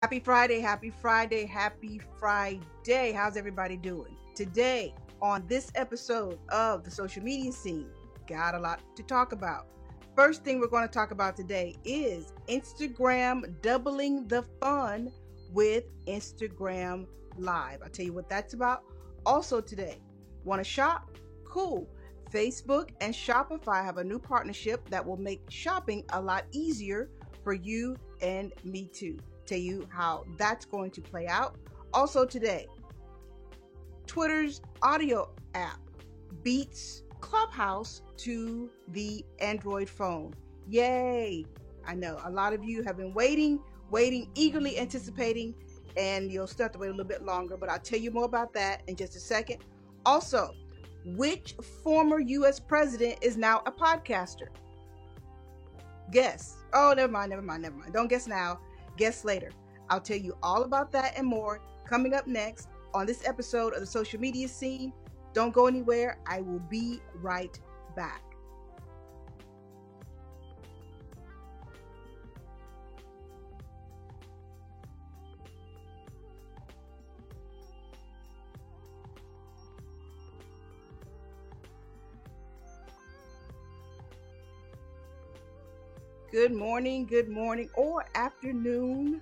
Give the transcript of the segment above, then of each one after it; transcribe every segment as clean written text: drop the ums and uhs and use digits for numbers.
Happy Friday, happy Friday, happy Friday. How's everybody doing? Today, on this episode of the social media scene, got a lot to talk about. First thing we're going to talk about today is Instagram doubling the fun with Instagram Live. I'll tell you what that's about. Also, today, want to shop? Cool. Facebook and Shopify have a new partnership that will make shopping a lot easier for you and me too. Tell you how that's going to play out. Also today, Twitter's audio app beats Clubhouse to the Android phone. Yay! I know a lot of you have been waiting, eagerly anticipating, and you'll still have to wait a little bit longer, but I'll tell you more about that in just a second. Also, which former U.S. president is now a podcaster? Guess. Oh, never mind. Don't guess now. Guess later. I'll tell you all about that and more coming up next on this episode of the social media scene. Don't go anywhere. I will be right back. Good morning, or afternoon,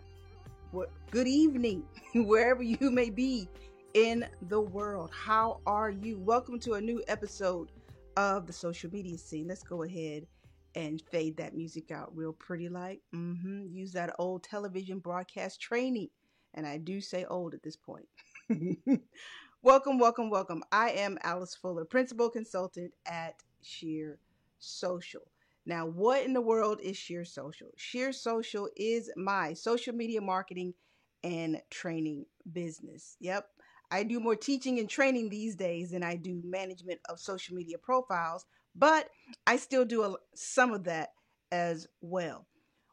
good evening, wherever you may be in the world. How are you? Welcome to a new episode of the social media scene. Let's go ahead and fade that music out real pretty like. Use that old television broadcast training. And I do say old at this point. Welcome. I am Alice Fuller, Principal Consultant at Sheer Social. Now, what in the world is Sheer Social? Sheer Social is my social media marketing and training business. Yep. I do more teaching and training these days than I do management of social media profiles, but I still do some of that as well.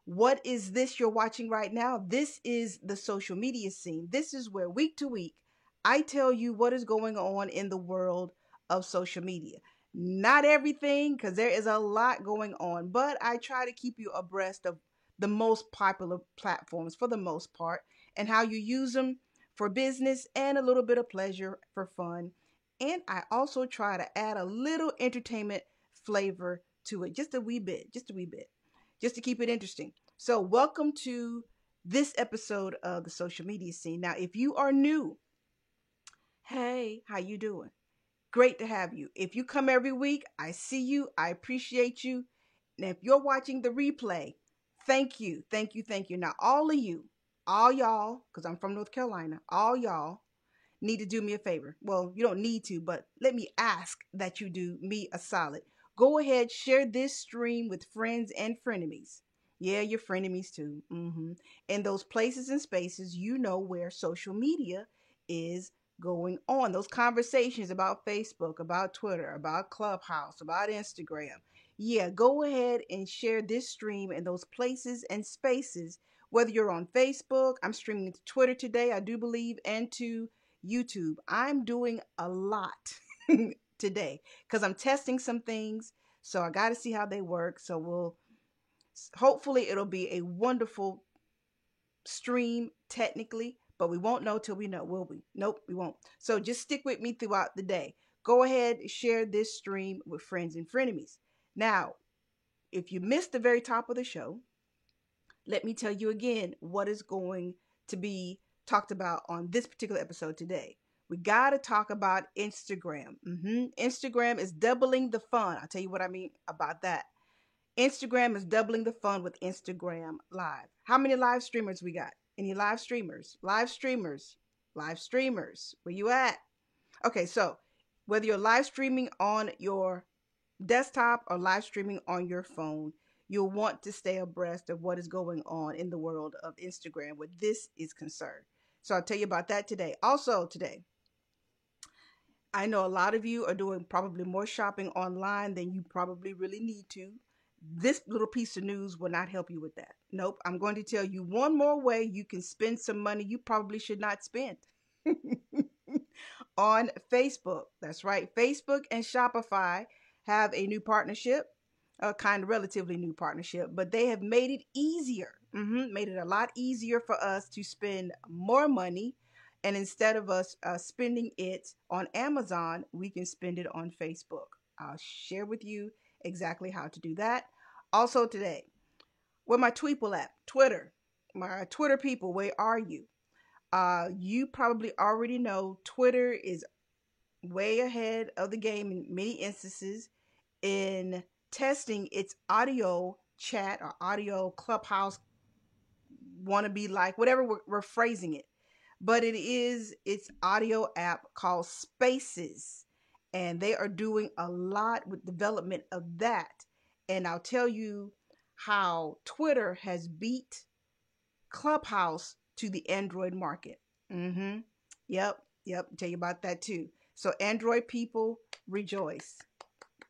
What is this you're watching right now? This is the social media scene. This is where week to week I tell you what is going on in the world of social media. Not everything, because there is a lot going on, but I try to keep you abreast of the most popular platforms for the most part and how you use them for business and a little bit of pleasure for fun. And I also try to add a little entertainment flavor to it, just a wee bit, just to keep it interesting. So welcome to this episode of the social media scene. Now, if you are new, hey, how you doing? Great to have you. If you come every week, I see you. I appreciate you. And if you're watching the replay, thank you. Now, all of you, all y'all, because I'm from North Carolina, all y'all need to do me a favor. Well, you don't need to, but let me ask that you do me a solid. Go ahead, share this stream with friends and frenemies. Yeah, your frenemies too. In those places and spaces, you know where social media is going on. Those conversations about Facebook, about Twitter, about Clubhouse, about Instagram. Yeah, go ahead and share this stream in those places and spaces. Whether you're on Facebook, I'm streaming to Twitter today, I do believe, and to YouTube. I'm doing a lot today because I'm testing some things. So I got to see how they work. So hopefully it'll be a wonderful stream technically, but we won't know till we know, will we? Nope, we won't. So just stick with me throughout the day. Go ahead, share this stream with friends and frenemies. Now, if you missed the very top of the show, let me tell you again what is going to be talked about on this particular episode today. We got to talk about Instagram. Instagram is doubling the fun. I'll tell you what I mean about that. Instagram is doubling the fun with Instagram Live. How many live streamers we got? Any live streamers? Live streamers. Where you at? Okay, so whether you're live streaming on your desktop or live streaming on your phone, you'll want to stay abreast of what is going on in the world of Instagram where this is concerned. So I'll tell you about that today. Also today, I know a lot of you are doing probably more shopping online than you probably really need to. This little piece of news will not help you with that. Nope. I'm going to tell you one more way you can spend some money you probably should not spend. On Facebook. That's right. Facebook and Shopify have a new partnership, a kind of relatively new partnership, but they have made it easier. Made it a lot easier for us to spend more money. And instead of us spending it on Amazon, we can spend it on Facebook. I'll share with you exactly how to do that. Also today, with my Tweeple app, Twitter, my Twitter people, where are you? You probably already know Twitter is way ahead of the game in many instances in testing its audio chat or audio clubhouse, want to be like, whatever we're phrasing it. But it is its audio app called Spaces. And they are doing a lot with development of that. And I'll tell you how Twitter has beat Clubhouse to the Android market. Mm-hmm. Yep. Yep. Tell you about that too. So Android people, rejoice.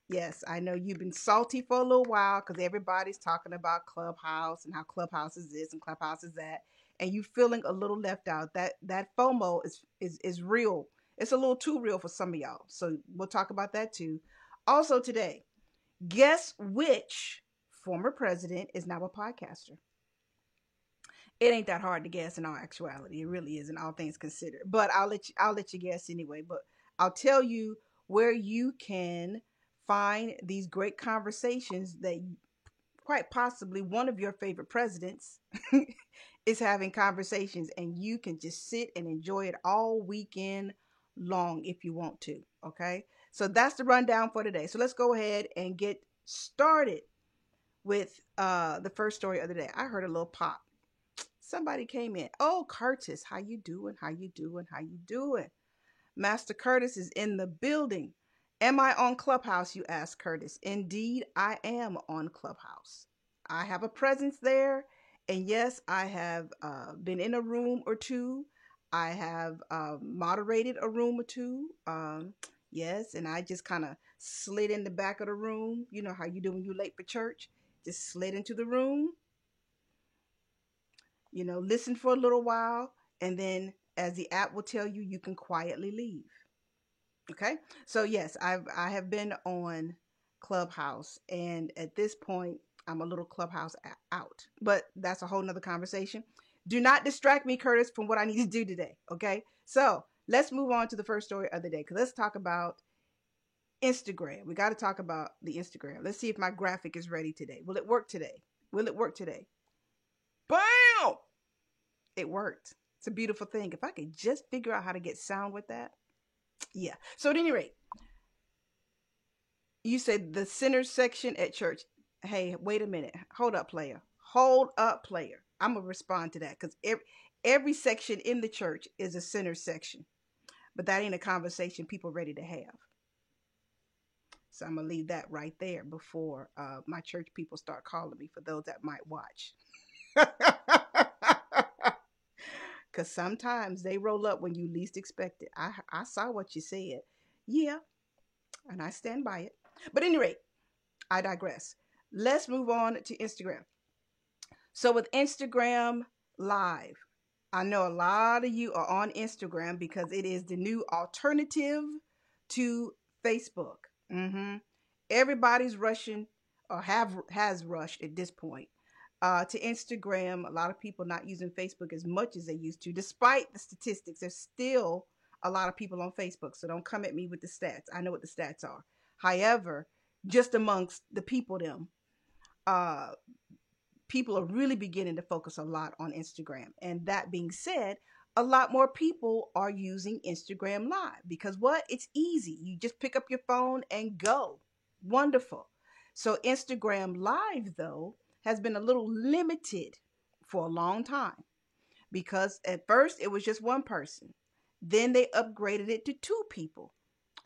Yes, I know you've been salty for a little while because everybody's talking about Clubhouse and how Clubhouse is this and Clubhouse is that, and you feeling a little left out. That FOMO is real. It's a little too real for some of y'all. So we'll talk about that too. Also today, guess which former president is now a podcaster? It ain't that hard to guess in all actuality. It really isn't, all things considered. But I'll let you guess anyway. But I'll tell you where you can find these great conversations that quite possibly one of your favorite presidents is having conversations, and you can just sit and enjoy it all weekend long if you want to. Okay, so that's the rundown for today. So let's go ahead and get started with the first story of the day. I heard a little pop. Somebody came in. Oh, Curtis, how you doing? How you doing? How you doing? Master Curtis is in the building. Am I on Clubhouse, you ask, Curtis? Indeed, I am on Clubhouse. I have a presence there. And yes, I have been in a room or two. I have moderated a room or two. Yes, and I just kind of slid in the back of the room. You know how you do when you're late for church? Just slid into the room, listen for a little while, and then as the app will tell you, you can quietly leave. Okay, so yes, I have been on Clubhouse, and at this point, I'm a little Clubhouse out, but that's a whole nother conversation. Do not distract me, Curtis, from what I need to do today. Okay, so let's move on to the first story of the day, because let's talk about Instagram. We got to talk about the Instagram. Let's see if my graphic is ready today. Will it work today? Will it work today? Bam! It worked. It's a beautiful thing. If I could just figure out how to get sound with that. Yeah. So at any rate, you said the center section at church. Hey, wait a minute. Hold up, player. Hold up, player. I'm going to respond to that because every section in the church is a center section. But that ain't a conversation people ready to have. So I'm going to leave that right there before my church people start calling me, for those that might watch. Because sometimes they roll up when you least expect it. I saw what you said. Yeah, and I stand by it. But at any rate, I digress. Let's move on to Instagram. So with Instagram Live, I know a lot of you are on Instagram because it is the new alternative to Facebook. Everybody's rushing, or has rushed at this point, to Instagram. A lot of people not using Facebook as much as they used to. Despite the statistics, there's still a lot of people on Facebook. So don't come at me with the stats. I know what the stats are. However, just amongst the people, people are really beginning to focus a lot on Instagram. And that being said, a lot more people are using Instagram Live because what? It's easy. You just pick up your phone and go. Wonderful. So Instagram Live, though, has been a little limited for a long time because at first it was just one person. Then they upgraded it to two people.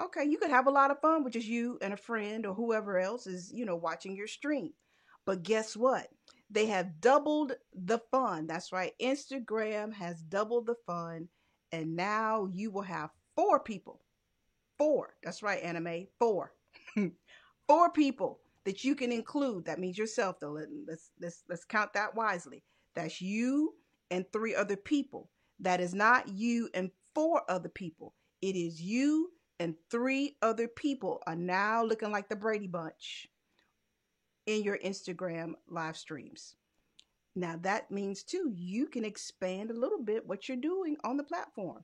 Okay, you could have a lot of fun with just you and a friend or whoever else is, watching your stream. But guess what? They have doubled the fun. That's right. Instagram has doubled the fun. And now you will have four people. Four. That's right, anime. Four. Four people that you can include. That means yourself, though. Let's count that wisely. That's you and three other people. That is not you and four other people. It is you and three other people are now looking like the Brady Bunch in your Instagram live streams. Now that means too, you can expand a little bit what you're doing on the platform.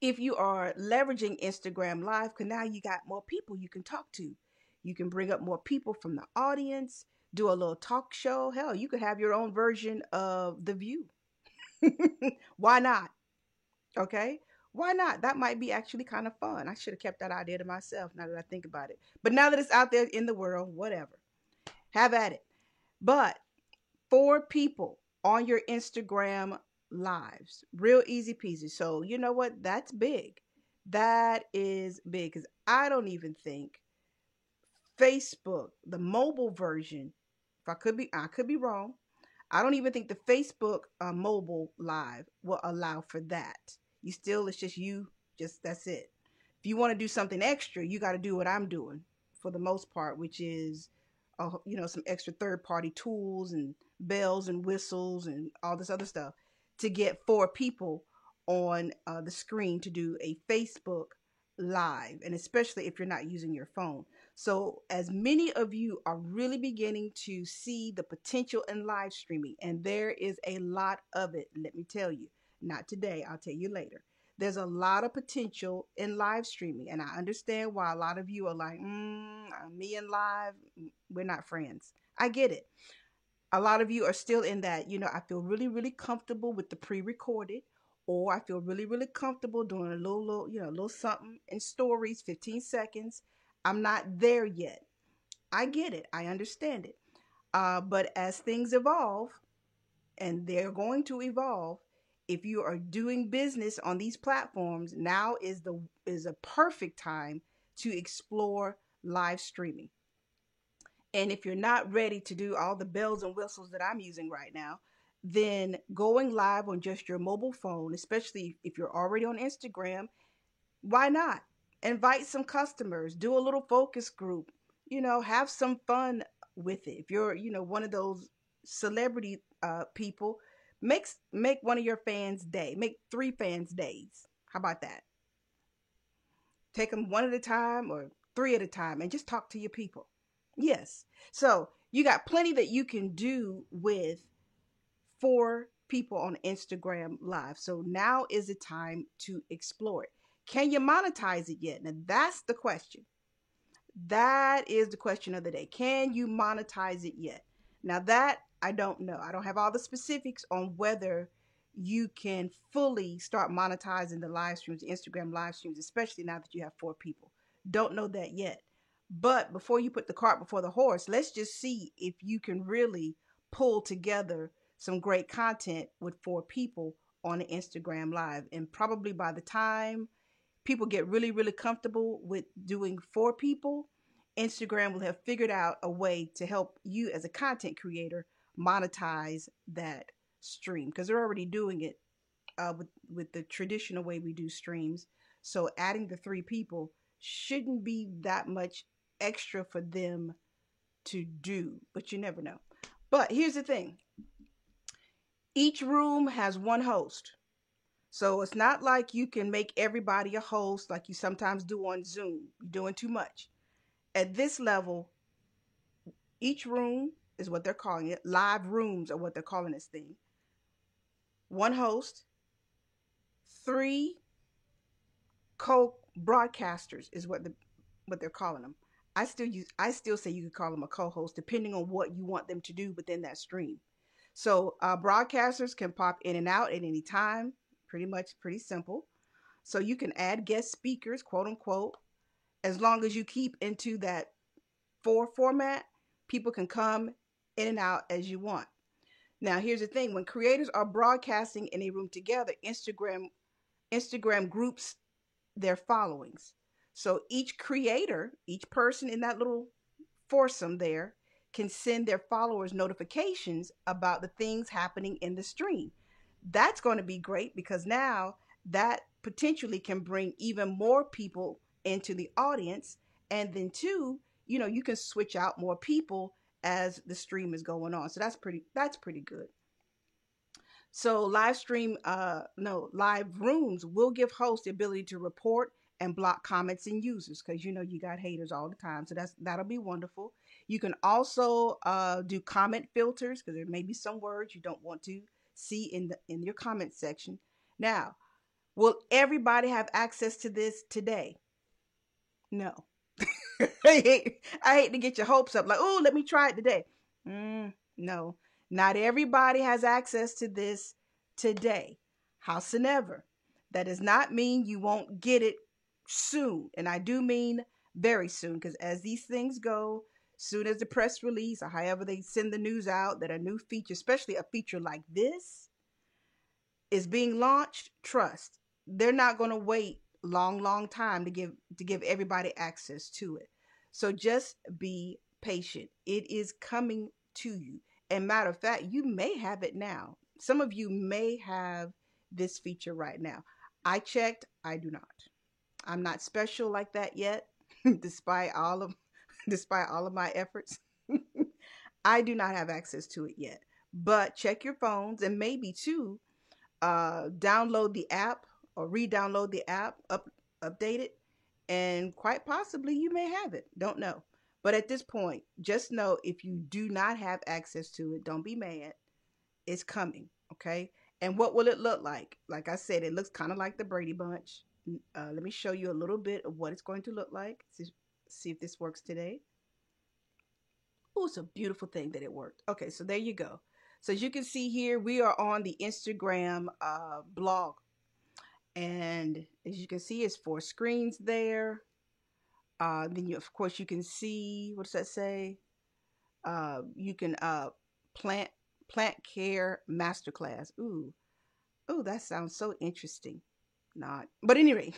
If you are leveraging Instagram Live, because now you got more people you can talk to. You can bring up more people from the audience, do a little talk show. Hell, you could have your own version of The View. Why not? Okay. Why not? That might be actually kind of fun. I should have kept that idea to myself now that I think about it. But now that it's out there in the world, whatever. Have at it. But 4 people on your Instagram lives, real easy peasy. So, you know what? That's big. That is big because I don't even think Facebook, the mobile version, if I could be wrong. I don't even think the Facebook mobile live will allow for that. You still, it's just you, just that's it. If you want to do something extra, you got to do what I'm doing for the most part, which is, some extra third party tools and bells and whistles and all this other stuff to get 4 people on the screen to do a Facebook live, and especially if you're not using your phone. So, as many of you are really beginning to see the potential in live streaming, and there is a lot of it, let me tell you. Not today, I'll tell you later. There's a lot of potential in live streaming, and I understand why a lot of you are like, me and live, we're not friends. I get it. A lot of you are still in that, I feel really, really comfortable with the pre-recorded, or I feel really, really comfortable doing a little something in stories, 15 seconds. I'm not there yet. I get it. I understand it. But as things evolve, and they're going to evolve, if you are doing business on these platforms, now is a perfect time to explore live streaming. And if you're not ready to do all the bells and whistles that I'm using right now, then going live on just your mobile phone, especially if you're already on Instagram, why not? Invite some customers, do a little focus group, have some fun with it. If you're, one of those celebrity people, make one of your fans' day, make 3 fans' days. How about that? Take them one at a time or 3 at a time and just talk to your people. Yes. So you got plenty that you can do with 4 people on Instagram Live. So now is the time to explore it. Can you monetize it yet? Now that's the question. That is the question of the day. Can you monetize it yet? Now that I don't know. I don't have all the specifics on whether you can fully start monetizing the live streams, the Instagram live streams, especially now that you have 4 people. Don't know that yet. But before you put the cart before the horse, let's just see if you can really pull together some great content with 4 people on an Instagram live. And probably by the time people get really, really comfortable with doing 4 people, Instagram will have figured out a way to help you as a content creator monetize that stream, because they're already doing it with the traditional way we do streams. So adding the 3 people shouldn't be that much extra for them to do, but you never know. But here's the thing. Each room has one host. So it's not like you can make everybody a host like you sometimes do on Zoom. You're doing too much. At this level, each room is what they're calling it. Live rooms are what they're calling this thing. One host, 3 co-broadcasters is what they're calling them. I still say you could call them a co-host depending on what you want them to do within that stream. So broadcasters can pop in and out at any time. Pretty simple. So you can add guest speakers, quote unquote, as long as you keep into that 4 format. People can come in and out as you want. Now here's the thing: when creators are broadcasting in a room together, Instagram groups their followings. So each creator, each person in that little foursome there, can send their followers notifications about the things happening in the stream. That's going to be great because now that potentially can bring even more people into the audience. And then 2, you can switch out more people as the stream is going on. So that's pretty good. So live rooms will give hosts the ability to report and block comments and users, because you got haters all the time. So that'll be wonderful. You can also do comment filters because there may be some words you don't want to see in your comment section. Now, will everybody have access to this today? No. I hate to get your hopes up like, oh, let me try it today. No, not everybody has access to this today. Howsoever, that does not mean you won't get it soon. And I do mean very soon, because as these things go, soon as the press release or however they send the news out that a new feature, especially a feature like this, is being launched, trust, they're not going to wait long time to give everybody access to it. So just be patient. It is coming to you. And matter of fact, you may have it now. Some of you may have this feature right now. I checked, I do not. I'm not special like that yet, despite all of despite all of my efforts. I do not have access to it yet. But check your phones, and maybe too, download the app or re-download the app, update it, and quite possibly you may have it. Don't know. But at this point, just know if you do not have access to it, don't be mad. It's coming, okay? And what will it look like? Like I said, it looks kind of like the Brady Bunch. Let me show you a little bit of what it's going to look like. See if this works today. Oh, it's a beautiful thing that it worked. Okay, so there you go. So as you can see here, we are on the Instagram blog. And as you can see, it's 4 screens there. Then of course, you can see, what does that say? You can plant care masterclass. Ooh, that sounds so interesting. Not, but anyway,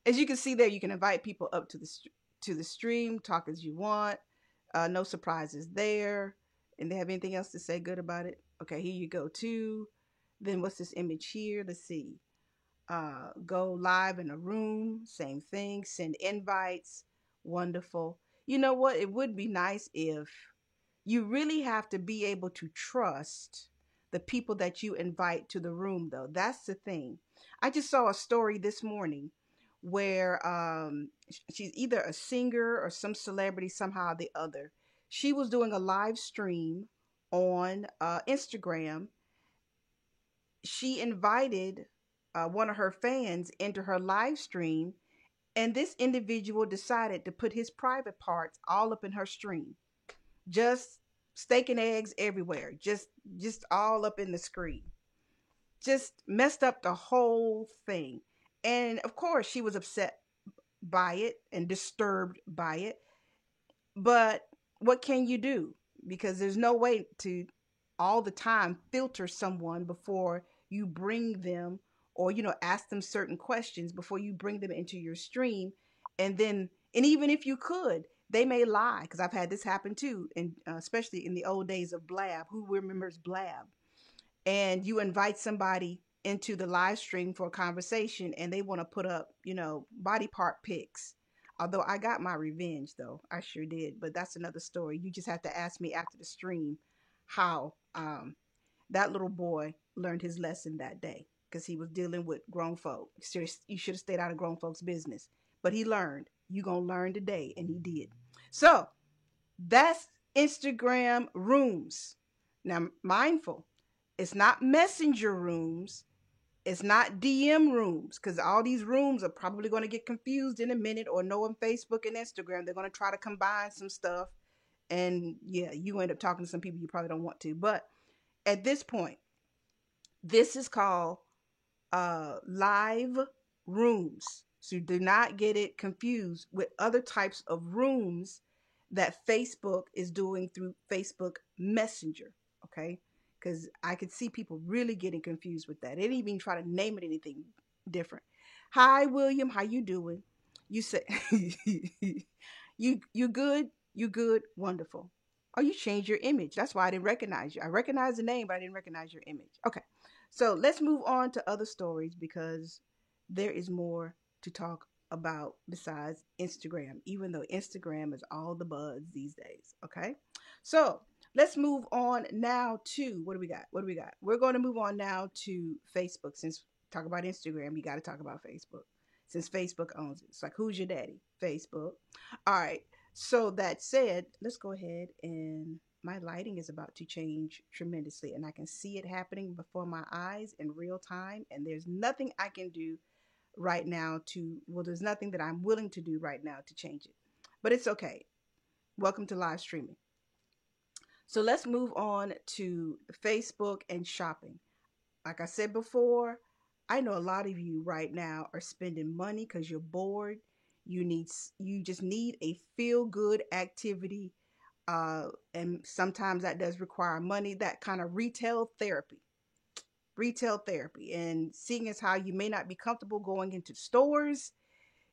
as you can see there, you can invite people up to the stream, talk as you want. No surprises there. And they have anything else to say good about it? Okay, here you go too. Then what's this image here? Let's see. Go live in a room, same thing. Send invites. Wonderful. You know what? It would be nice if you really have to be able to trust the people that you invite to the room, though. That's the thing. I just saw a story this morning where she's either a singer or some celebrity, somehow or the other. She was doing a live stream on Instagram. She invited one of her fans into her live stream, and this individual decided to put his private parts all up in her stream, just steak and eggs everywhere, just all up in the screen, just messed up the whole thing. And of course, she was upset by it and disturbed by it. But what can you do? Because there's no way to all the time filter someone before you bring them, or ask them certain questions before you bring them into your stream. And even if you could, they may lie, because I've had this happen too, and especially in the old days of Blab. Who remembers Blab? And you invite somebody into the live stream for a conversation, and they want to put up body part pics. Although I got my revenge, though, I sure did, but that's another story. You just have to ask me after the stream how that little boy learned his lesson that day, because he was dealing with grown folk. You should have stayed out of grown folks' business. But he learned. You gonna learn today, and he did. So that's Instagram rooms. Now, mindful, it's not messenger rooms. It's not DM rooms, because all these rooms are probably going to get confused in a minute, or knowing Facebook and Instagram, they're going to try to combine some stuff. And yeah, you end up talking to some people you probably don't want to. But at this point, this is called live rooms. So do not get it confused with other types of rooms that Facebook is doing through Facebook Messenger. Okay, because I could see people really getting confused with that. They didn't even try to name it anything different. Hi, William. How you doing? You say you good? You good? Wonderful. Oh, you changed your image. That's why I didn't recognize you. I recognize the name, but I didn't recognize your image. Okay, so let's move on to other stories, because there is more to talk about besides Instagram, even though Instagram is all the buzz these days. Okay, so let's move on now to what do we got? What do we got? We're going to move on now to Facebook. Since talk about Instagram, you got to talk about Facebook, since Facebook owns it. It's like, who's your daddy? Facebook. All right. So that said, let's go ahead, and my lighting is about to change tremendously, and I can see it happening before my eyes in real time. And there's nothing I can do right now there's nothing that I'm willing to do right now to change it, but it's okay. Welcome to live streaming. So let's move on to Facebook and shopping. Like I said before, I know a lot of you right now are spending money because you're bored. You just need a feel good activity, and sometimes that does require money. That kind of retail therapy. And seeing as how you may not be comfortable going into stores,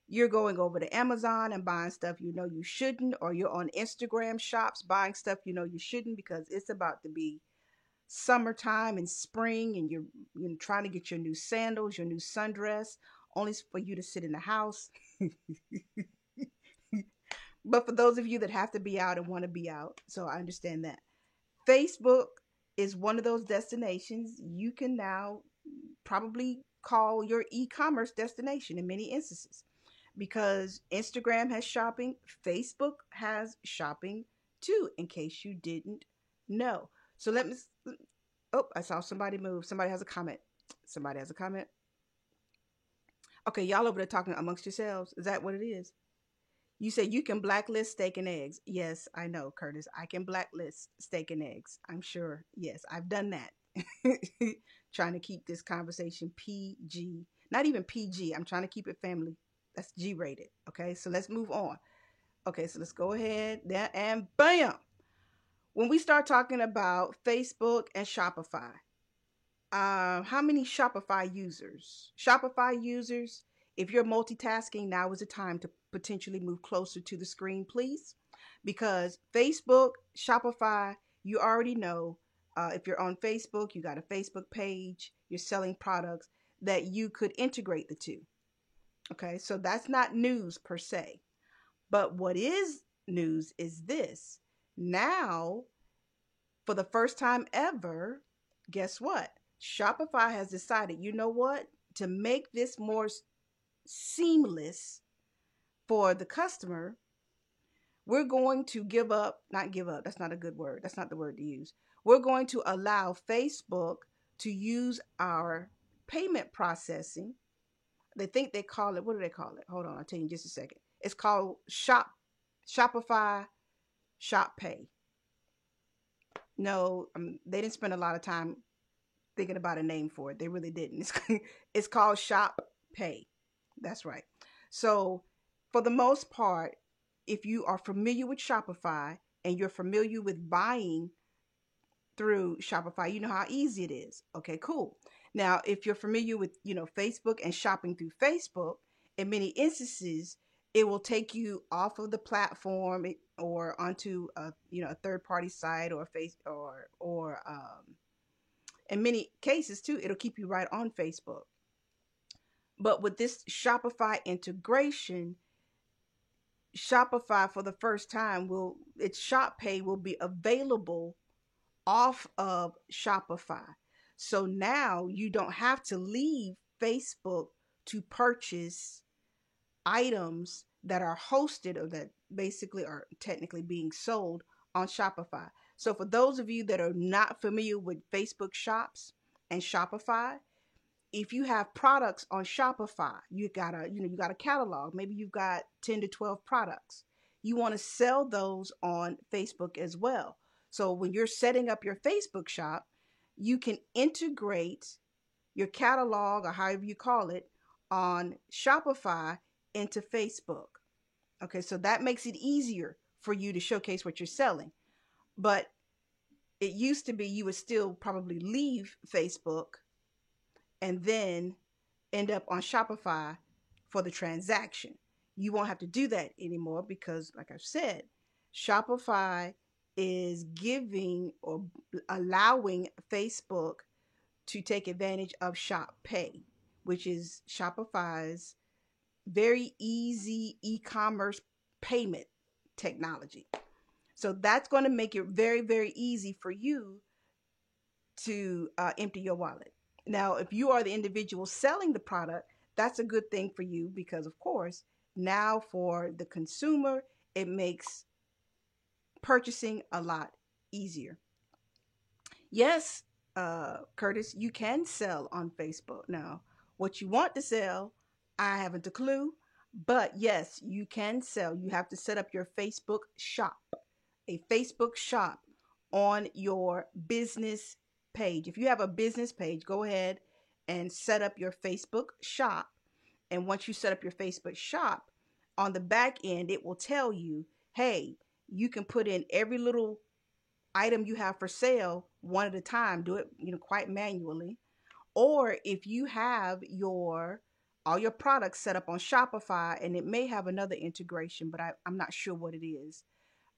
you're going over to Amazon and buying stuff you know you shouldn't, or you're on Instagram shops buying stuff you know you shouldn't, because it's about to be summertime and spring, and you're trying to get your new sandals, your new sundress, only for you to sit in the house. But for those of you that have to be out and want to be out, so I understand that. Facebook is one of those destinations you can now probably call your e-commerce destination in many instances, because Instagram has shopping, Facebook has shopping too, in case you didn't know. So let me, oh, I saw somebody move. Somebody has a comment. Somebody has a comment. Okay, y'all over there talking amongst yourselves. Is that what it is? You say you can blacklist steak and eggs. Yes, I know, Curtis. I can blacklist steak and eggs. I'm sure. Yes, I've done that. Trying to keep this conversation PG. Not even PG. I'm trying to keep it family. That's G rated. Okay, so let's move on. Okay, so let's go ahead there, and bam. When we start talking about Facebook and Shopify, how many Shopify users? Shopify users, if you're multitasking, now is the time to potentially move closer to the screen, please. Because Facebook, Shopify, you already know, if you're on Facebook, you got a Facebook page, you're selling products, that you could integrate the two. Okay, so that's not news per se. But what is news is this. Now, for the first time ever, guess what? Shopify has decided, you know what? To make this more seamless for the customer, we're going to not give up, that's not a good word. That's not the word to use. We're going to allow Facebook to use our payment processing. They think they call it, what do they call it? Hold on, I'll tell you in just a second. It's called Shopify Shop Pay. No, they didn't spend a lot of time thinking about a name for it. They really didn't. It's called Shop Pay. That's right. So, for the most part, if you are familiar with Shopify and you're familiar with buying through Shopify, you know how easy it is. Okay, cool. Now, if you're familiar with, Facebook and shopping through Facebook, in many instances, it will take you off of the platform or onto a third party site or in many cases too, it'll keep you right on Facebook. But with this Shopify integration, Shopify for the first time its Shop Pay will be available off of Shopify. So now you don't have to leave Facebook to purchase items that are hosted or that basically are technically being sold on Shopify. So for those of you that are not familiar with Facebook shops and Shopify, if you have products on Shopify, you got a catalog. Maybe you've got 10 to 12 products. You want to sell those on Facebook as well. So when you're setting up your Facebook shop, you can integrate your catalog, or however you call it, on Shopify into Facebook. Okay, so that makes it easier for you to showcase what you're selling. But it used to be you would still probably leave Facebook and then end up on Shopify for the transaction. You won't have to do that anymore because, like I've said, Shopify is giving or allowing Facebook to take advantage of Shop Pay, which is Shopify's very easy e-commerce payment technology. So that's going to make it very, very easy for you to empty your wallet. Now, if you are the individual selling the product, that's a good thing for you because, of course, now for the consumer, it makes purchasing a lot easier. Yes, Curtis, you can sell on Facebook. Now, what you want to sell, I haven't a clue, but yes, you can sell. You have to set up your Facebook shop, a Facebook shop on your business page. If you have a business page, go ahead and set up your Facebook shop. And once you set up your Facebook shop, on the back end, it will tell you, hey, you can put in every little item you have for sale one at a time. Do it, quite manually. Or if you have your all your products set up on Shopify, and it may have another integration, but I'm not sure what it is.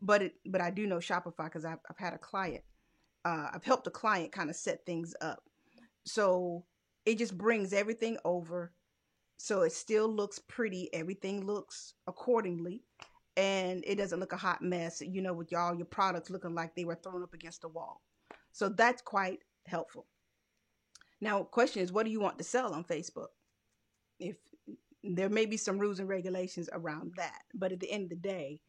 But I do know Shopify because I've had a client. I've helped a client kind of set things up. So it just brings everything over, so it still looks pretty. Everything looks accordingly, and it doesn't look a hot mess, with all your products looking like they were thrown up against the wall. So that's quite helpful. Now, question is, what do you want to sell on Facebook? If there may be some rules and regulations around that, but at the end of the day,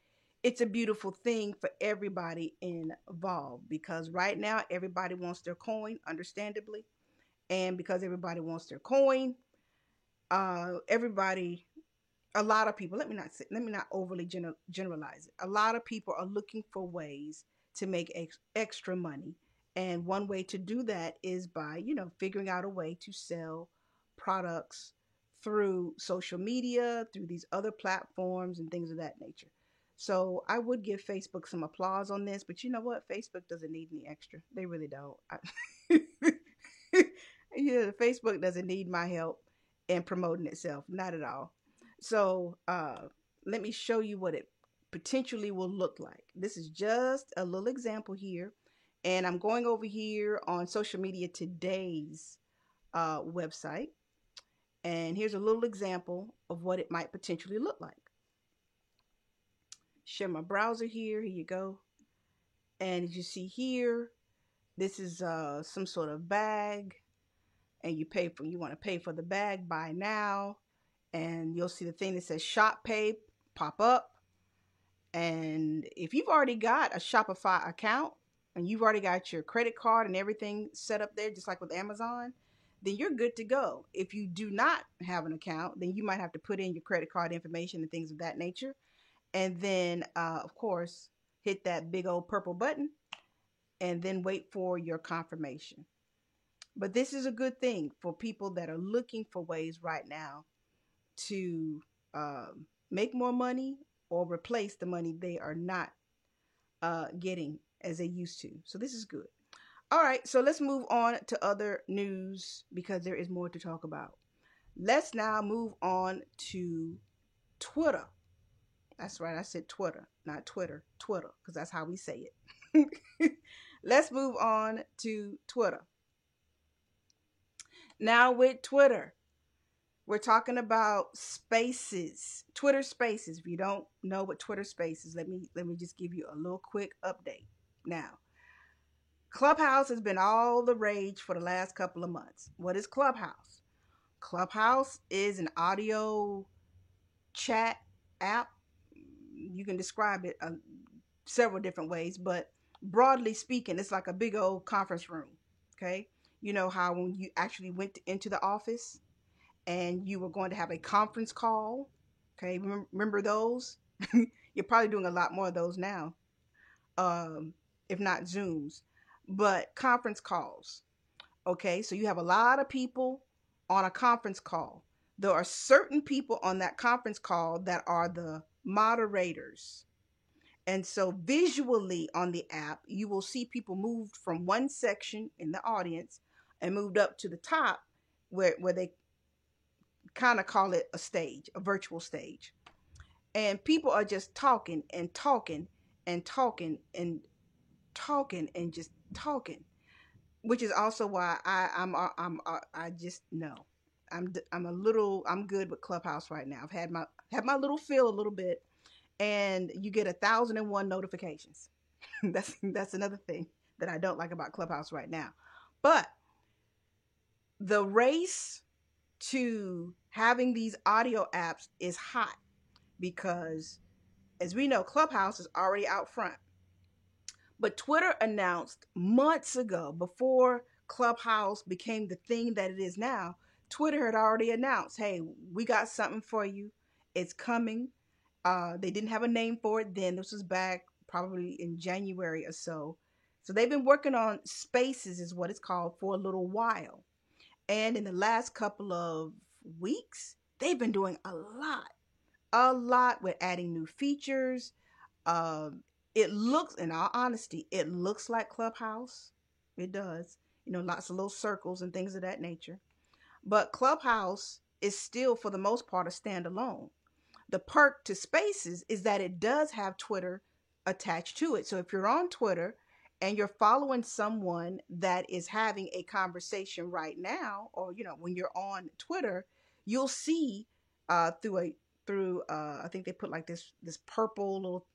it's a beautiful thing for everybody involved, because right now everybody wants their coin, understandably, and because everybody wants their coin, everybody a lot of people, let me not overly generalize it. A lot of people are looking for ways to make extra money, and one way to do that is by figuring out a way to sell products through social media, through these other platforms and things of that nature. So I would give Facebook some applause on this, but you know what? Facebook doesn't need any extra. They really don't. Facebook doesn't need my help in promoting itself, not at all. So let me show you what it potentially will look like. This is just a little example here. And I'm going over here on Social Media Today's website. And here's a little example of what it might potentially look like. Share my browser here. Here you go. And as you see here, this is some sort of bag. And you want to pay for the bag, buy now. And you'll see the thing that says Shop Pay pop up. And if you've already got a Shopify account and you've already got your credit card and everything set up there, just like with Amazon, then you're good to go. If you do not have an account, then you might have to put in your credit card information and things of that nature. And then, of course, hit that big old purple button and then wait for your confirmation. But this is a good thing for people that are looking for ways right now to make more money or replace the money they are not getting as they used to. So this is good. All right, so let's move on to other news because there is more to talk about. Let's now move on to Twitter. That's right, I said Twitter, not Twitter, Twitter, because that's how we say it. Let's move on to Twitter. Now with Twitter, we're talking about Spaces, Twitter Spaces. If you don't know what Twitter Spaces, let me just give you a little quick update. Now, Clubhouse has been all the rage for the last couple of months. What is Clubhouse? Clubhouse is an audio chat app. You can describe it several different ways, but broadly speaking, it's like a big old conference room. Okay, you know how when you actually went into the office and you were going to have a conference call. Okay, remember those? You're probably doing a lot more of those now, if not Zooms, but conference calls. Okay, so you have a lot of people on a conference call. There are certain people on that conference call that are the moderators. And so visually on the app, you will see people moved from one section in the audience and moved up to the top where they kind of call it a stage, a virtual stage. And people are just talking and talking and talking and talking and just talking, which is also why I just know I'm good with Clubhouse right now. I've had my little feel a little bit, and you get 1,001 notifications. That's another thing that I don't like about Clubhouse right now. But the race to having these audio apps is hot because As we know, Clubhouse is already out front. But Twitter announced months ago, before Clubhouse became the thing that it is now, Twitter had already announced, hey, we got something for you. It's coming. They didn't have a name for it then. This was back probably in January or so. So they've been working on Spaces, is what it's called, for a little while. And in the last couple of weeks, they've been doing a lot with adding new features. Um, it looks, in all honesty, it looks like Clubhouse. It does. Lots of little circles and things of that nature. But Clubhouse is still, for the most part, a standalone. The perk to Spaces is that it does have Twitter attached to it. So if you're on Twitter and you're following someone that is having a conversation right now, or when you're on Twitter, you'll see through I think they put like this purple little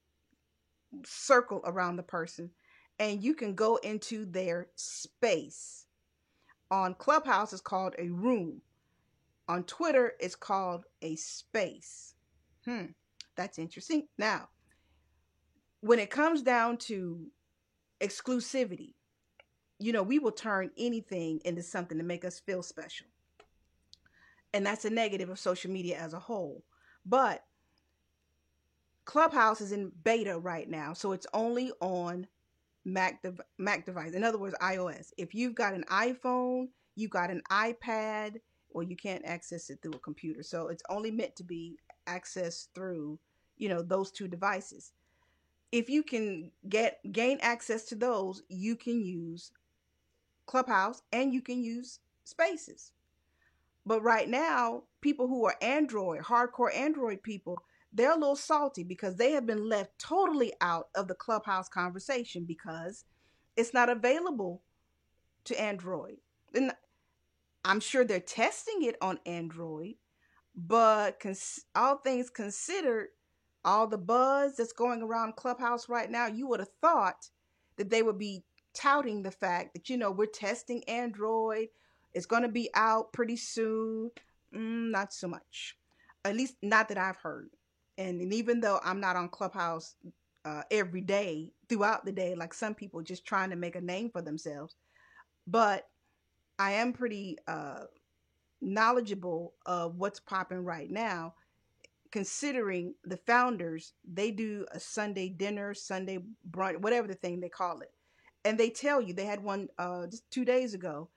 circle around the person, and you can go into their space. On Clubhouse, it's called a room. On Twitter, it's called a space. That's interesting. Now, when it comes down to exclusivity, we will turn anything into something to make us feel special. And that's a negative of social media as a whole. But Clubhouse is in beta right now, so it's only on Mac device. In other words, iOS. If you've got an iPhone, you've got an iPad, well, you can't access it through a computer. So it's only meant to be accessed through, those two devices. If you can gain access to those, you can use Clubhouse and you can use Spaces. But right now, people who are Android, hardcore Android people, they're a little salty because they have been left totally out of the Clubhouse conversation because it's not available to Android. And I'm sure they're testing it on Android, but all things considered, all the buzz that's going around Clubhouse right now, you would have thought that they would be touting the fact that, we're testing Android. It's going to be out pretty soon. Not so much. At least not that I've heard. And even though I'm not on Clubhouse every day, throughout the day, like some people just trying to make a name for themselves, but I am pretty knowledgeable of what's popping right now, considering the founders, they do a Sunday dinner, Sunday brunch, whatever the thing they call it. And they tell you, they had one just 2 days ago,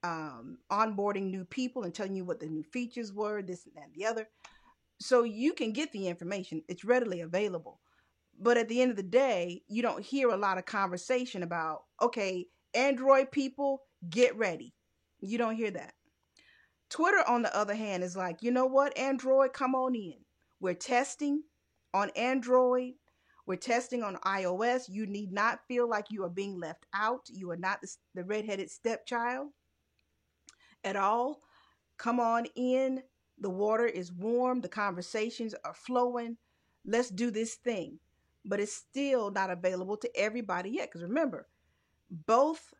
onboarding new people and telling you what the new features were, this and that and the other. So you can get the information. It's readily available. But at the end of the day, you don't hear a lot of conversation about, okay, Android people, get ready. You don't hear that. Twitter, on the other hand, is like, you know what, Android, come on in. We're testing on Android. We're testing on iOS. You need not feel like you are being left out. You are not the redheaded stepchild at all. Come on in. The water is warm. The conversations are flowing. Let's do this thing. But it's still not available to everybody yet. Because remember, both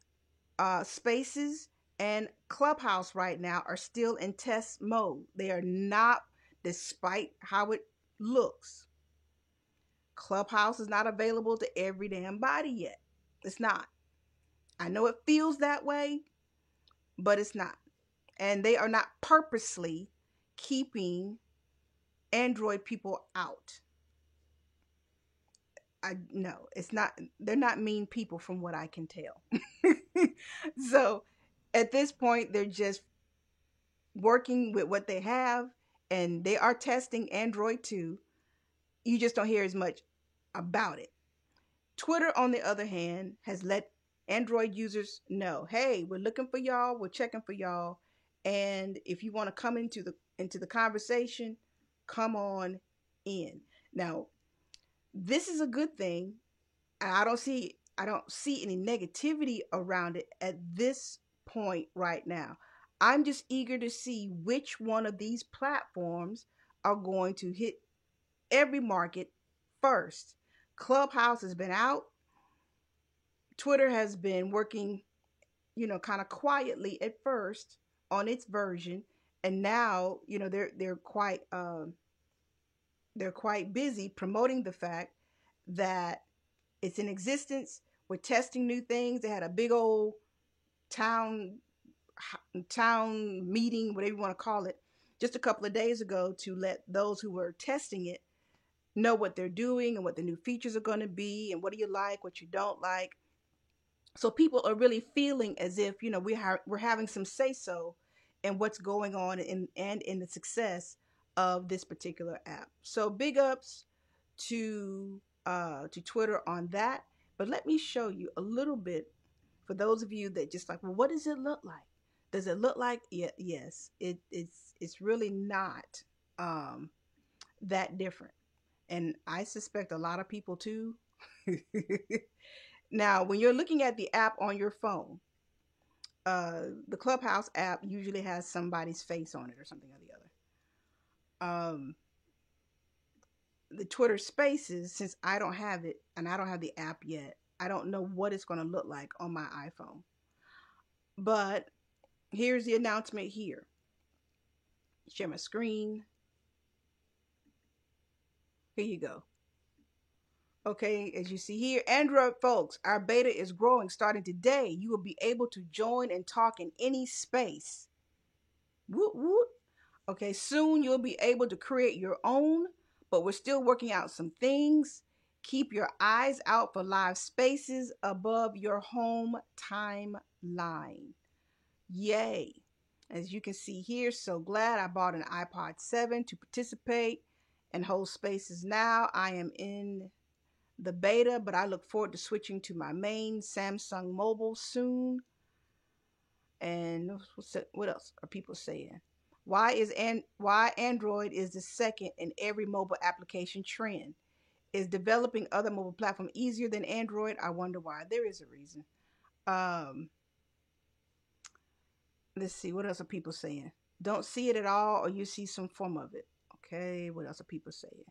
Spaces and Clubhouse right now are still in test mode. They are not, despite how it looks. Clubhouse is not available to every damn body yet. It's not. I know it feels that way, but it's not. And they are not purposely keeping Android people out. No, it's not. They're not mean people from what I can tell. So at this point, they're just working with what they have, and they are testing Android too. You just don't hear as much about it. Twitter, on the other hand, has let Android users know, hey, we're looking for y'all, we're checking for y'all, and if you want to come into the conversation, come on in. Now, this is a good thing, and I don't see any negativity around it at this point right now. I'm just eager to see which one of these platforms are going to hit every market first. Clubhouse has been out. Twitter has been working, kind of quietly at first on its version, and now, they're quite they're quite busy promoting the fact that it's in existence. We're testing new things. They had a big old town town meeting, whatever you want to call it, just a couple of days ago to let those who were testing it know what they're doing and what the new features are going to be and what do you like, what you don't like. So people are really feeling as if, we're having some say so in what's going on and in the success of this particular app. So big ups to Twitter on that. But let me show you a little bit for those of you that just like, well, what does it look like? Does it look like? Yeah, yes, it's really not that different, and I suspect a lot of people too. Now, when you're looking at the app on your phone, the Clubhouse app usually has somebody's face on it or something or the other. The Twitter Spaces, since I don't have it and I don't have the app yet, I don't know what it's going to look like on my iPhone. But here's the announcement here. Share my screen. Here you go. Okay, as you see here, Android folks, our beta is growing. Starting today, you will be able to join and talk in any space. Woot woot. Okay, soon you'll be able to create your own, but we're still working out some things. Keep your eyes out for live spaces above your home timeline. Yay. As you can see here, so glad I bought an iPod 7 to participate and hold spaces now. I am in the beta, but I look forward to switching to my main Samsung mobile soon. And what else are people saying? Why Android is the second in every mobile application trend? Is developing other mobile platform easier than Android? I wonder why. There is a reason. Let's see, what else are people saying? Don't see it at all, or you see some form of it. Okay, what else are people saying?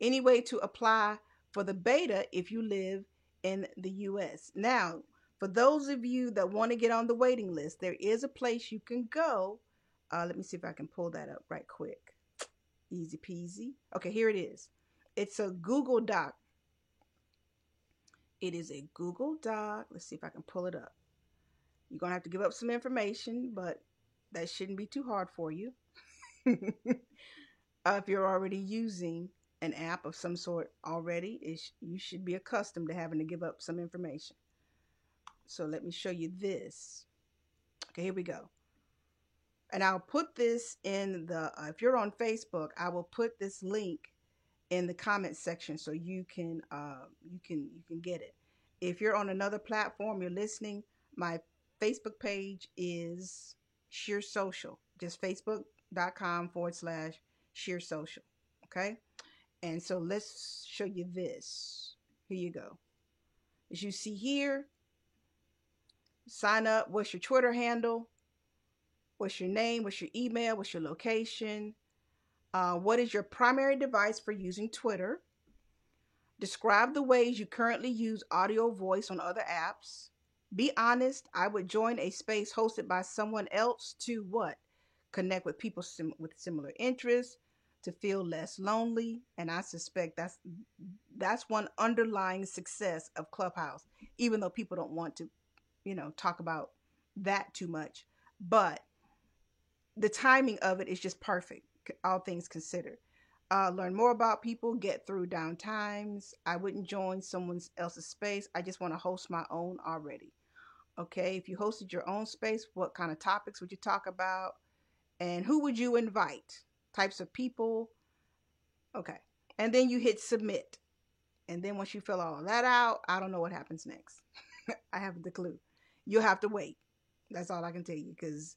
Any way to apply for the beta if you live in the US. Now, for those of you that want to get on the waiting list, there is a place you can go. Let me see if I can pull that up right quick. Easy peasy. Okay, here it is. It's a Google Doc. It is a Google Doc. Let's see if I can pull it up. You're going to have to give up some information, but that shouldn't be too hard for you. If you're already using an app of some sort already, you should be accustomed to having to give up some information. So let me show you this. Okay, here we go. And I'll put this in the, if you're on Facebook, I will put this link in the comment section so you can get it. If you're on another platform, you're listening, my Facebook page is Sheer Social, just facebook.com/Sheer Social. Okay. And so let's show you this. Here you go. As you see here, sign up. What's your Twitter handle? What's your name? What's your email? What's your location? What is your primary device for using Twitter? Describe the ways you currently use audio voice on other apps. Be honest. I would join a space hosted by someone else to what? Connect with people with similar interests, to feel less lonely. And I suspect that's one underlying success of Clubhouse, even though people don't want to, talk about that too much. But the timing of it is just perfect, all things considered. Learn more about people, get through down times. I wouldn't join someone else's space. I just want to host my own already. Okay, if you hosted your own space, what kind of topics would you talk about? And who would you invite? Types of people. Okay, and then you hit submit. And then once you fill all of that out, I don't know what happens next. I haven't the clue. You'll have to wait. That's all I can tell you, because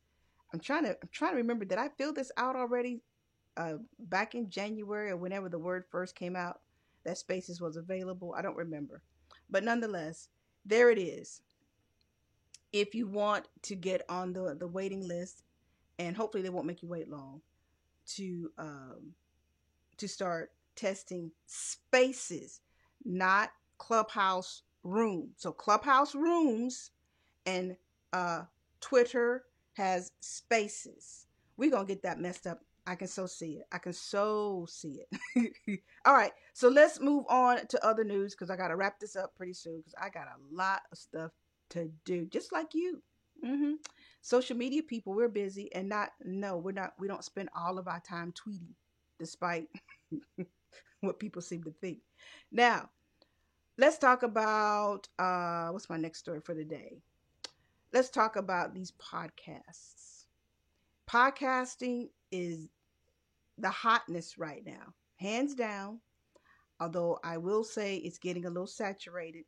I'm trying to remember, did I fill this out already back in January or whenever the word first came out that Spaces was available? I don't remember. But nonetheless, there it is. If you want to get on the waiting list, and hopefully they won't make you wait long, to start testing Spaces, not Clubhouse Rooms. So Clubhouse Rooms and Twitter has Spaces. We're going to get that messed up I can so see it. I can so see it. All right. So let's move on to other news because I got to wrap this up pretty soon because I got a lot of stuff to do, just like you. hmm Social media people, we're busy and no, we don't spend all of our time tweeting, despite what people seem to think. Now, let's talk about what's my next story for the day? Let's talk about these podcasts. Podcasting is the hotness right now, hands down. Although I will say it's getting a little saturated.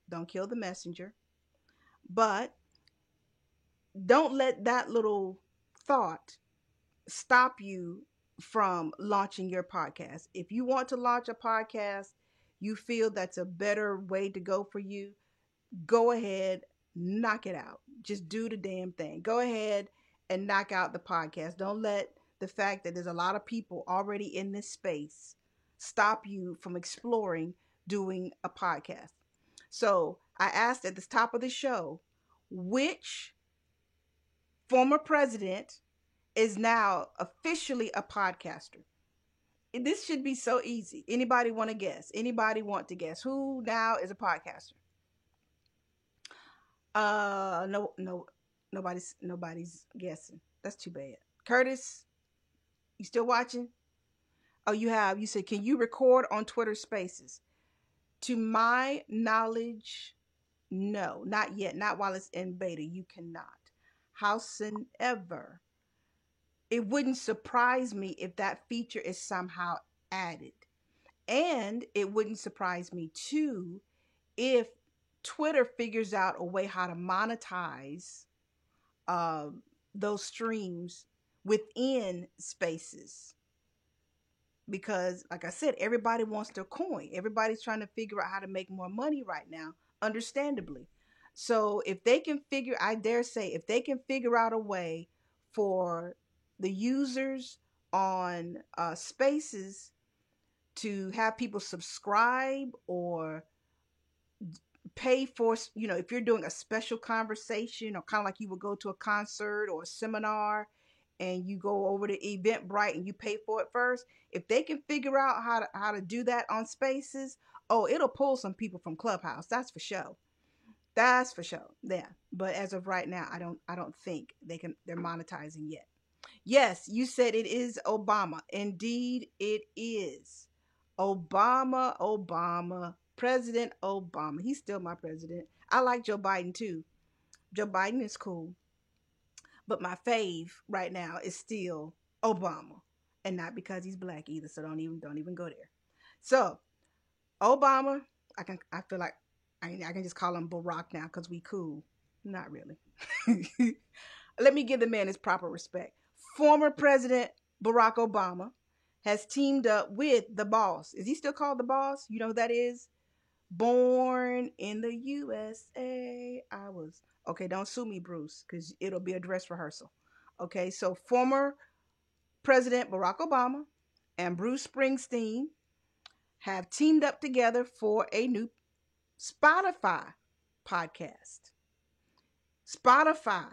Don't kill the messenger. But don't let that little thought stop you from launching your podcast. If you want to launch a podcast, you feel that's a better way to go for you, go ahead, knock it out. Just do the damn thing. Go ahead and knock out the podcast. Don't let the fact that there's a lot of people already in this space stop you from exploring doing a podcast. So I asked at the top of the show, which former president is now officially a podcaster? This should be so easy. Anybody want to guess? Anybody want to guess who now is a podcaster? No, nobody's guessing. That's too bad. Curtis, you still watching? Oh, you have. You said, can you record on Twitter Spaces? To my knowledge, no, not yet. Not while it's in beta. You cannot. Howsoever, it wouldn't surprise me if that feature is somehow added. And it wouldn't surprise me too if Twitter figures out a way how to monetize uh, those streams within spaces. Because, like I said, everybody wants their coin. Everybody's trying to figure out how to make more money right now, understandably. So if they can figure, I dare say, if they can figure out a way for the users on spaces to have people subscribe or pay for, if you're doing a special conversation or kind of like you would go to a concert or a seminar and you go over to Eventbrite and you pay for it first, if they can figure out how to do that on spaces, oh, it'll pull some people from Clubhouse. That's for sure. That's for sure. Yeah. But as of right now, I don't think they're monetizing yet. Yes, you said it is Obama. Indeed, it is. Obama, President Obama. He's still my president. I like Joe Biden too. Joe Biden is cool. But my fave right now is still Obama. And not because he's black either, so don't even go there. So, Obama, I feel like I can just call him Barack now because we cool. Not really. Let me give the man his proper respect. Former President Barack Obama has teamed up with the boss. Is he still called the boss? You know who that is? Born in the USA. I was. Okay, don't sue me, Bruce, because it'll be a dress rehearsal. Okay, so former President Barack Obama and Bruce Springsteen have teamed up together for a new Spotify podcast. Spotify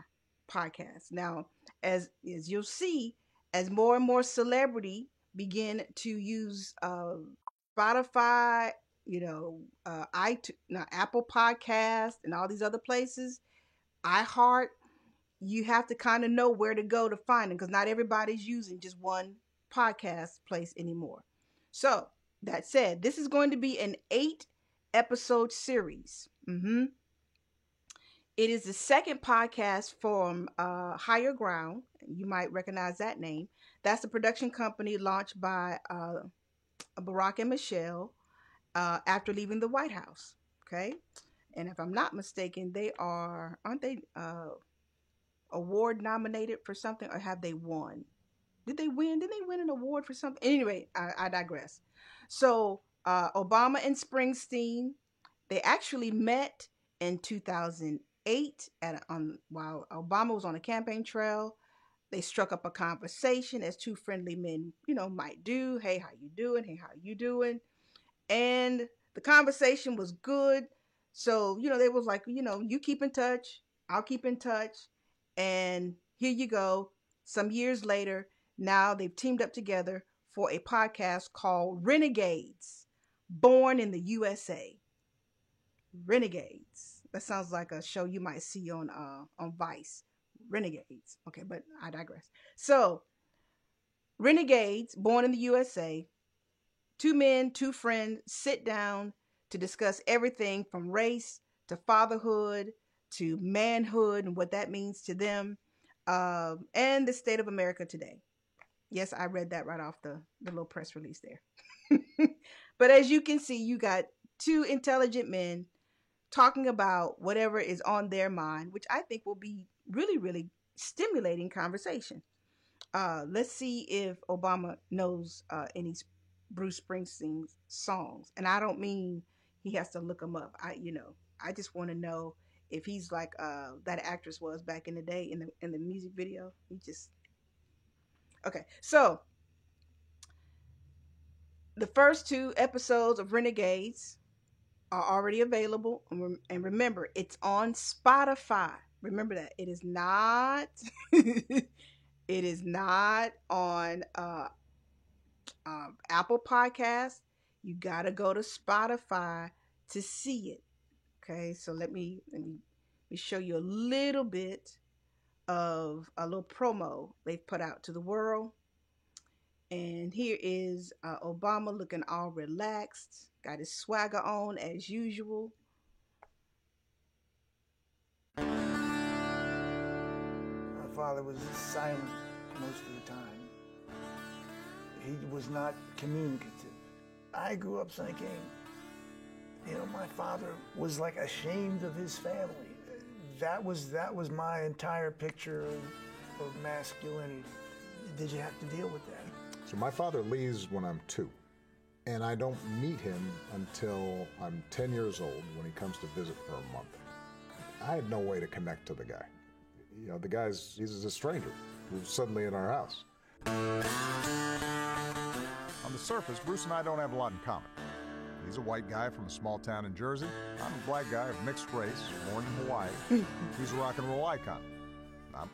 podcast. Now, as you'll see, as more and more celebrity begin to use Spotify, Apple Podcast, and all these other places, iHeart, you have to kind of know where to go to find them because not everybody's using just one podcast place anymore. So that said, this is going to be an 8-episode series. It is the second podcast from Higher Ground. You might recognize that name. That's a production company launched by Barack and Michelle after leaving the White House. Okay, and if I'm not mistaken, aren't they award nominated for something, or have they won? Did they win? Did they win an award for something? Anyway, I digress. So Obama and Springsteen, they actually met in 2008 while Obama was on a campaign trail. They struck up a conversation as two friendly men, might do. Hey, how you doing? Hey, how you doing? And the conversation was good. So, they was like, you keep in touch, I'll keep in touch. And here you go. Some years later, Now they've teamed up together for a podcast called Renegades, Born in the USA. Renegades. That sounds like a show you might see on Vice. Renegades. Okay, but I digress. So, Renegades, Born in the USA. Two men, two friends sit down to discuss everything from race to fatherhood to manhood and what that means to them, and the state of America today. Yes, I read that right off the little press release there. But as you can see, you got two intelligent men talking about whatever is on their mind, which I think will be really, really stimulating conversation. Let's see if Obama knows any Bruce Springsteen songs. And I don't mean he has to look them up. I just want to know if he's like that actress was back in the day in the music video. Okay. So the first two episodes of Renegades are already available. And remember, it's on Spotify. Remember that. It is not it is not on Apple Podcasts. You got to go to Spotify to see it. Okay, so let me show you a little bit of a little promo they've put out to the world. And here is Obama looking all relaxed, got his swagger on as usual. My father was silent most of the time. He was not communicative. I grew up thinking, my father was like ashamed of his family. That was my entire picture of masculinity. Did you have to deal with that? So my father leaves when I'm 2, and I don't meet him until I'm 10 years old when he comes to visit for a month. I had no way to connect to the guy. He's a stranger who's suddenly in our house. On the surface, Bruce and I don't have a lot in common. He's a white guy from a small town in Jersey. I'm a black guy of mixed race, born in Hawaii. He's a rock and roll icon. I'm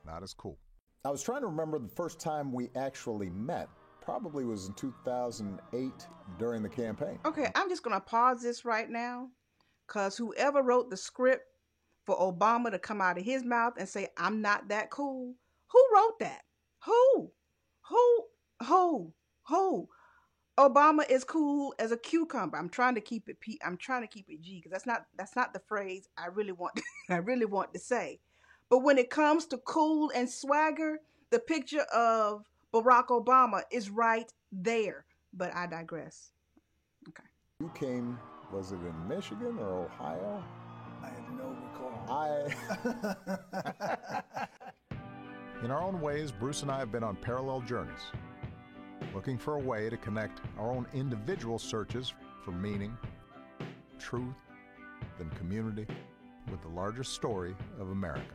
not as cool. I was trying to remember the first time we actually met. Probably was in 2008 during the campaign. Okay, I'm just going to pause this right now because whoever wrote the script for Obama to come out of his mouth and say, I'm not that cool, who wrote that? Who? Obama is cool as a cucumber. I'm trying to keep it G because that's not the phrase I really want to say. But when it comes to cool and swagger, the picture of Barack Obama is right there. But I digress. Okay. You came, was it in Michigan or Ohio? I have no recall. In our own ways, Bruce and I have been on parallel journeys, looking for a way to connect our own individual searches for meaning, truth, and community with the larger story of America.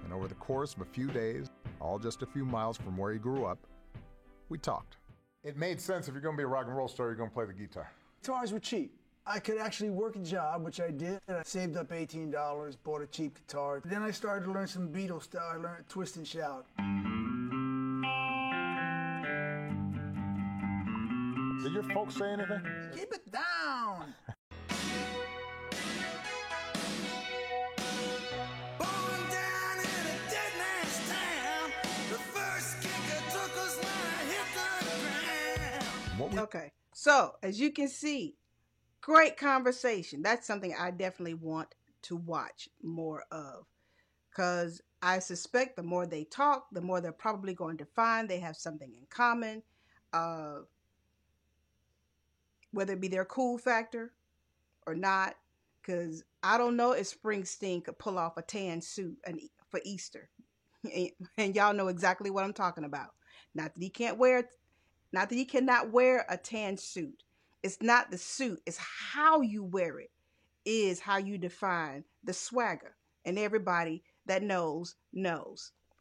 And over the course of a few days, all just a few miles from where he grew up, we talked. It made sense. If you're going to be a rock and roll star, you're going to play the guitar. Guitars were cheap. I could actually work a job, which I did. I saved up $18, bought a cheap guitar. Then I started to learn some Beatles stuff. I learned Twist and Shout. Did your folks say anything? Keep it down! Okay, so as you can see, great conversation. That's something I definitely want to watch more of, because I suspect the more they talk, the more they're probably going to find they have something in common, whether it be their cool factor or not, because I don't know if Springsteen could pull off a tan suit for Easter. And y'all know exactly what I'm talking about. Not that he cannot wear a tan suit. It's not the suit. It's how you wear it is how you define the swagger. And everybody that knows.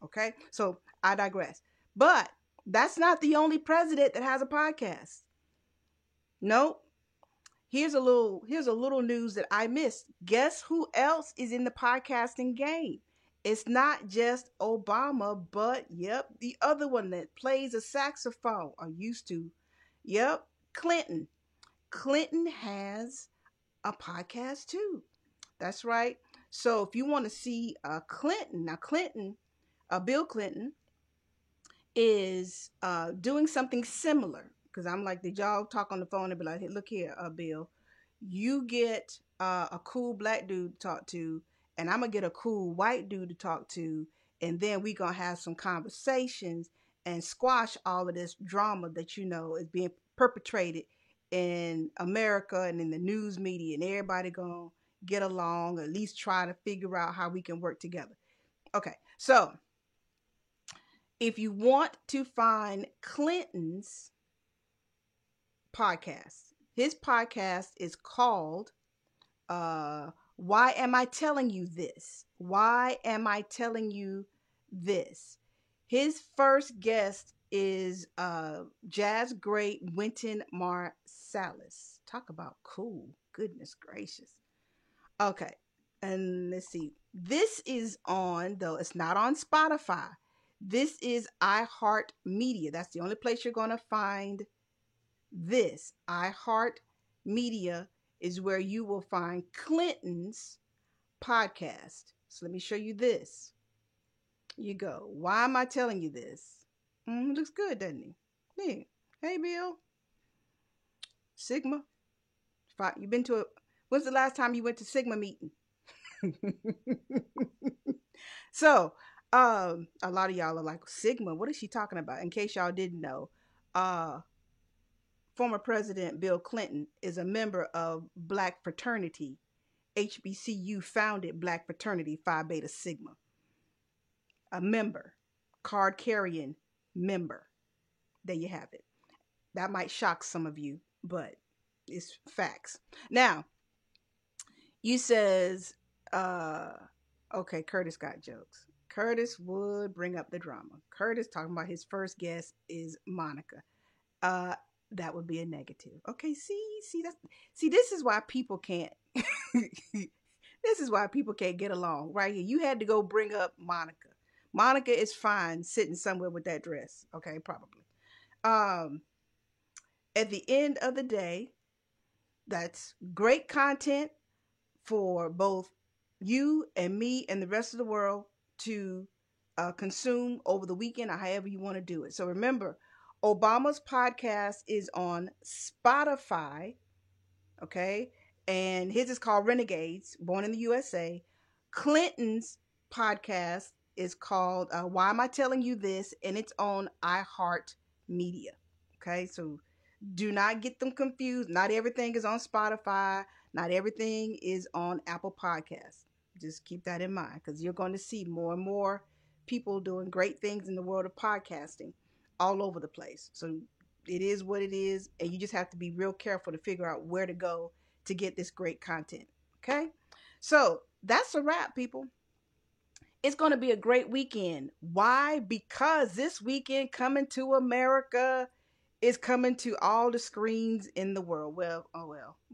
Okay? So I digress. But that's not the only president that has a podcast. Nope. Here's a little news that I missed. Guess who else is in the podcasting game? It's not just Obama, but yep, the other one that plays a saxophone or used to. Yep, Clinton. Clinton has a podcast too. That's right. So if you want to see Clinton, now Bill Clinton is doing something similar, because I'm like, did y'all talk on the phone and be like, hey, look here, Bill, you get a cool black dude to talk to, and I'm gonna get a cool white dude to talk to, and then we gonna have some conversations and squash all of this drama that is being perpetrated in America and in the news media, and everybody gonna get along, or at least try to figure out how we can work together. Okay, so if you want to find Clinton's podcast, his podcast is called Why Am I Telling You This? Why Am I Telling You This? His first guest is jazz great Wynton Marsalis. Talk about cool. Goodness gracious. Okay. And let's see. This is on, though it's not on Spotify. This is iHeartMedia. That's the only place you're going to find this. iHeartMedia is where you will find Clinton's podcast. So let me show you this. You go. Why am I telling you this? Looks good, doesn't he? Yeah. Hey, Bill. Sigma. You've been to a... When's the last time you went to Sigma meeting? So, a lot of y'all are like, Sigma, what is she talking about? In case y'all didn't know, former President Bill Clinton is a member of Black Fraternity. HBCU founded Black Fraternity Phi Beta Sigma. A member, card carrying member. There you have it. That might shock some of you, but it's facts. Now, you says, okay, Curtis got jokes. Curtis would bring up the drama. Curtis talking about his first guest is Monica. That would be a negative. Okay, this is why people can't. This is why people can't get along right here. You had to go bring up Monica. Monica is fine sitting somewhere with that dress. Okay, probably. At the end of the day, that's great content for both you and me and the rest of the world to consume over the weekend, or however you want to do it. So remember, Obama's podcast is on Spotify, okay? And his is called Renegades, Born in the USA. Clinton's podcast is called Why Am I Telling You This? And it's on iHeartMedia, okay? So do not get them confused. Not everything is on Spotify. Not everything is on Apple Podcasts. Just keep that in mind, because you're going to see more and more people doing great things in the world of podcasting all over the place. So it is what it is, and you just have to be real careful to figure out where to go to get this great content. Okay? So that's a wrap, people. It's going to be a great weekend. Why? Because this weekend, Coming to America is coming to all the screens in the world. Well,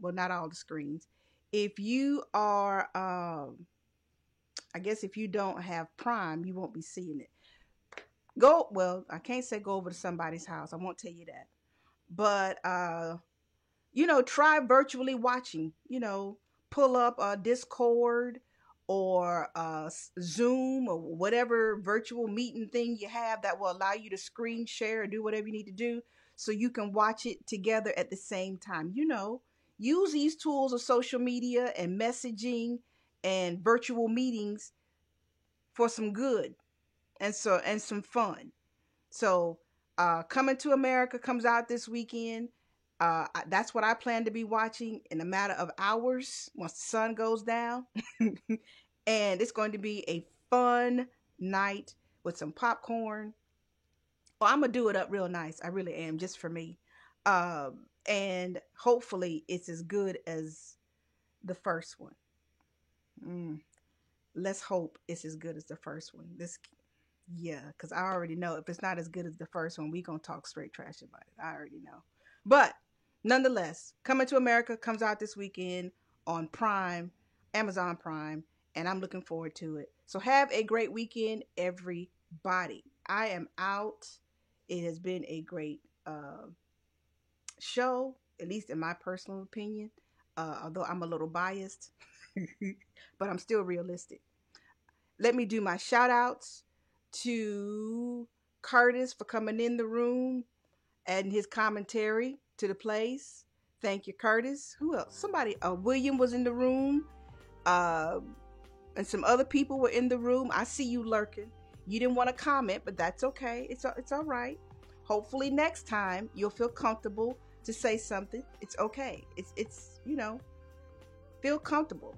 not all the screens. If you are, I guess if you don't have Prime, you won't be seeing it. I can't say go over to somebody's house. I won't tell you that. But, try virtually watching, pull up Discord or Zoom or whatever virtual meeting thing you have that will allow you to screen share or do whatever you need to do so you can watch it together at the same time. Use these tools of social media and messaging and virtual meetings for some good and some fun. So Coming to America comes out this weekend. That's what I plan to be watching in a matter of hours once the sun goes down. And it's going to be a fun night with some popcorn. Well, I'm going to do it up real nice. I really am, just for me. And hopefully it's as good as the first one. Let's hope it's as good as the first one. Because I already know if it's not as good as the first one, we're going to talk straight trash about it. I already know. But nonetheless, Coming to America comes out this weekend on Prime, Amazon Prime, and I'm looking forward to it. So have a great weekend, everybody. I am out. It has been a great show, at least in my personal opinion, although I'm a little biased, but I'm still realistic. Let me do my shout outs to Curtis for coming in the room and his commentary to the plays. Thank you, Curtis. Who else? Somebody, William was in the room, and some other people were in the room. I see you lurking. You didn't want to comment, but that's okay. It's all right. Hopefully next time you'll feel comfortable to say something. It's okay. It's feel comfortable.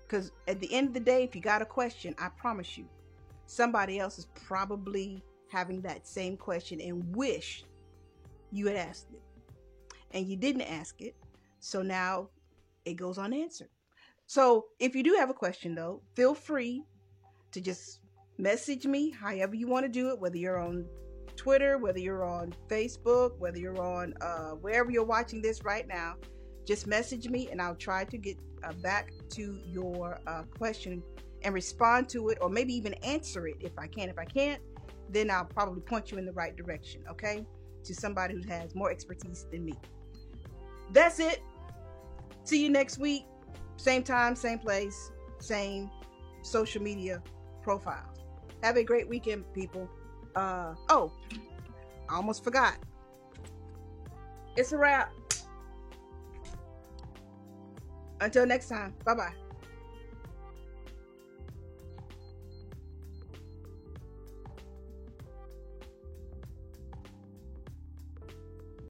Because at the end of the day, if you got a question, I promise you, somebody else is probably having that same question and wish you had asked it. And you didn't ask it, so now it goes unanswered. So if you do have a question, though, feel free to just message me however you want to do it, whether you're on Twitter, whether you're on Facebook, whether you're on wherever you're watching this right now. Just message me and I'll try to get back to your question and respond to it, or maybe even answer it if I can. If I can't, then I'll probably point you in the right direction, okay? To somebody who has more expertise than me. That's it. See you next week. Same time, same place, same social media profiles. Have a great weekend, people. I almost forgot. It's a wrap. Until next time. Bye-bye.